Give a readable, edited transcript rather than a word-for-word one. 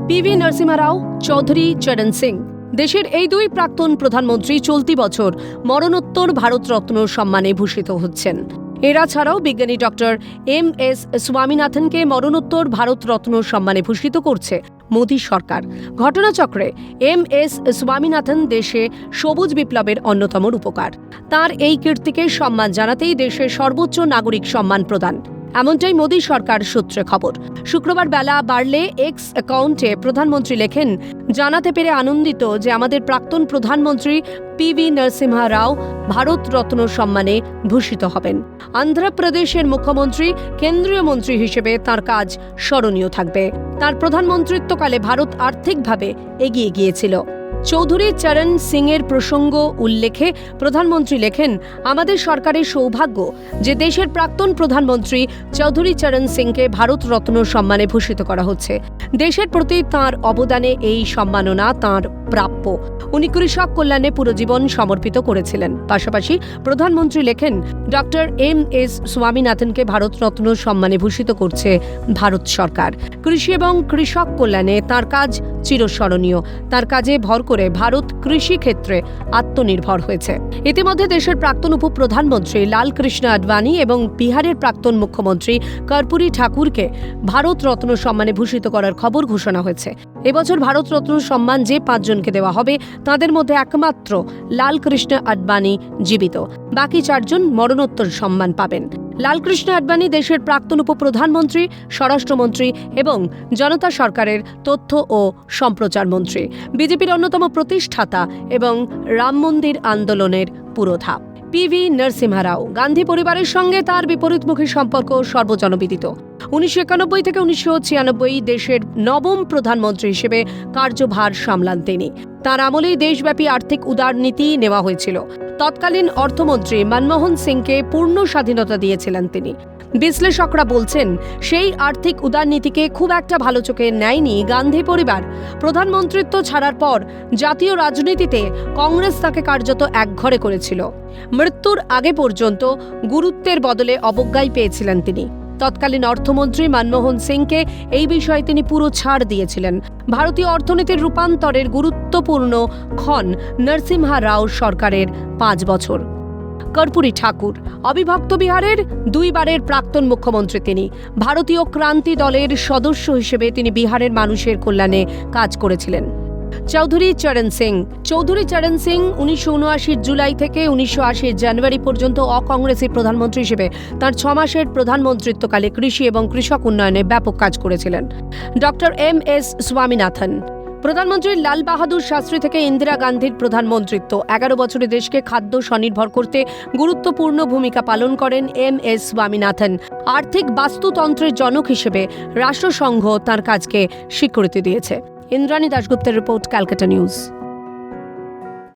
PV Narasimha রাও, চৌধুরী চরণ সিং। দেশের এই দুই প্রাক্তন প্রধানমন্ত্রী চলতি বছর মরণোত্তর ভারতরত্ন সম্মানে ভূষিত হচ্ছেন। এরা ছাড়াও বিজ্ঞানী ডক্টর এম.এস. স্বামীনাথনকে মরণোত্তর ভারতরত্ন সম্মানে ভূষিত করছে মোদী সরকার। ঘটনাচক্রে এম.এস. স্বামীনাথন দেশে সবুজ বিপ্লবের অন্যতম রূপকার। তার এই কীর্তিকে সম্মান জানাতেই দেশের সর্বোচ্চ নাগরিক সম্মান প্রদান, এমনটাই মোদী সরকার সূত্রে খবর। শুক্রবার বেলা বাড়লে এক্স অ্যাকাউন্টে প্রধানমন্ত্রী লেখেন, জানাতে পেরে আনন্দিত যে আমাদের প্রাক্তন প্রধানমন্ত্রী পিভি নরসিমহা রাও ভারতরত্ন সম্মানে ভূষিত হবেন। অন্ধ্রপ্রদেশের মুখ্যমন্ত্রী, কেন্দ্রীয় মন্ত্রী হিসেবে তার কাজ স্মরণীয় থাকবে। তার প্রধানমন্ত্রিত্বকালে ভারত আর্থিকভাবে এগিয়ে গিয়েছিল। চৌধুরী চরণ সিংয়ের প্রসঙ্গ উল্লেখে প্রধানমন্ত্রী লেখেন, আমাদের সরকারের সৌভাগ্য যে দেশের প্রাক্তন প্রধানমন্ত্রী চৌধুরী চরণ সিংকে ভারতরত্ন সম্মানে ভূষিত করা হচ্ছে। দেশের প্রতি তাঁর অবদানে এই সম্মাননা তাঁর প্রাপ্য। উনি কৃষক কল্যাণে পুরো জীবন সমর্পিত করেছিলেন। পাশাপাশি প্রধানমন্ত্রী লেখেন, ডক্টর এম.এস. স্বামীনাথনকে ভারতরত্ন সম্মানে ভূষিত করছে ভারত সরকার। কৃষি এবং কৃষক কল্যাণে তাঁর কাজ চিরস্মরণীয়। তার কাজে ভর করে ভারত কৃষি ক্ষেত্রে আত্মনির্ভর হয়েছে। ইতিমধ্যে দেশের প্রাক্তন উপপ্রধানমন্ত্রী লালকৃষ্ণ আডবাণী এবং বিহারের প্রাক্তন মুখ্যমন্ত্রী কর্পূরী ঠাকুরকে ভারতরত্ন সম্মানে ভূষিত করার খবর ঘোষণা হয়েছে। এবছর ভারতরত্ন সম্মান যে পাঁচজনকে দেওয়া হবে তাদের মধ্যে একমাত্র লালকৃষ্ণ আডবাণী জীবিত। বাকি চারজন মরণোত্তর সম্মান পাবেন। লালকৃষ্ণ আডবাণী দেশের প্রাক্তন উপপ্রধানমন্ত্রী, স্বরাষ্ট্রমন্ত্রী এবং জনতা সরকারের তথ্য ও সম্প্রচার মন্ত্রী, বিজেপির অন্যতম প্রতিষ্ঠাতা এবং রাম মন্দির আন্দোলনের পুরোধা। পিভি নরসিমহা রাও গান্ধী পরিবারের সঙ্গে তার বিপরীতমুখী সম্পর্ক সর্বজনবিদিত। 1991 থেকে 1996 দেশের নবম প্রধানমন্ত্রী হিসেবে কার্যভার সামলান তিনি। তার আমলেই দেশব্যাপী আর্থিক উদারনীতি নেওয়া হয়েছিল। তৎকালীন অর্থমন্ত্রী মনমোহন সিংকে পূর্ণ স্বাধীনতা দিয়েছিলেন তিনি। বিশ্লেষকরা বলছেন, সেই আর্থিক উদারনীতিকে খুব একটা ভালো চোখে নেয়নি গান্ধী পরিবার। প্রধানমন্ত্রিত্ব ছাড়ার পর জাতীয় রাজনীতিতে কংগ্রেস তাকে কার্যত একঘরে করেছিল। মৃত্যুর আগে পর্যন্ত গুরুত্বের বদলে অবজ্ঞাই পেয়েছিলেন তিনি। তৎকালীন অর্থমন্ত্রী মনমোহন সিংকে এই বিষয়ে তিনি পুরো ছাড় দিয়েছিলেন। ভারতীয় অর্থনীতির রূপান্তরের গুরুত্বপূর্ণ ক্ষণ নরসিমহা রাও সরকারের 5 বছর। কর্পূরী ঠাকুর অবিভক্ত বিহারের দুইবারের প্রাক্তন মুখ্যমন্ত্রী তিনি। ভারতীয় ক্রান্তি দলের সদস্য হিসেবে তিনি বিহারের মানুষের কল্যাণে কাজ করেছিলেন। চৌধুরী চরণ সিং 1979 জুলাই থেকে 1980 জানুয়ারি পর্যন্ত অকংগ্রেসী প্রধানমন্ত্রী হিসেবে তার 6 মাসের প্রধানমন্ত্রিত্বকালে কৃষি এবং কৃষক উন্নয়নে ব্যাপক কাজ করেছিলেন। Doctor M S. স্বামীনাথন প্রধানমন্ত্রী লাল বাহাদুর শাস্ত্রী থেকে ইন্দিরা গান্ধীর প্রধানমন্ত্রিত্ব 11 বছরে দেশকে খাদ্য স্বনির্ভর করতে গুরুত্বপূর্ণ ভূমিকা পালন করেন এম.এস. স্বামীনাথন। আর্থিক বাস্তুতন্ত্রের জনক হিসেবে রাষ্ট্রসংঘ তাঁর কাজকে স্বীকৃতি দিয়েছে। ইন্দ্রাণী দাশগুপ্তের রিপোর্ট, ক্যালকাটা নিউজ।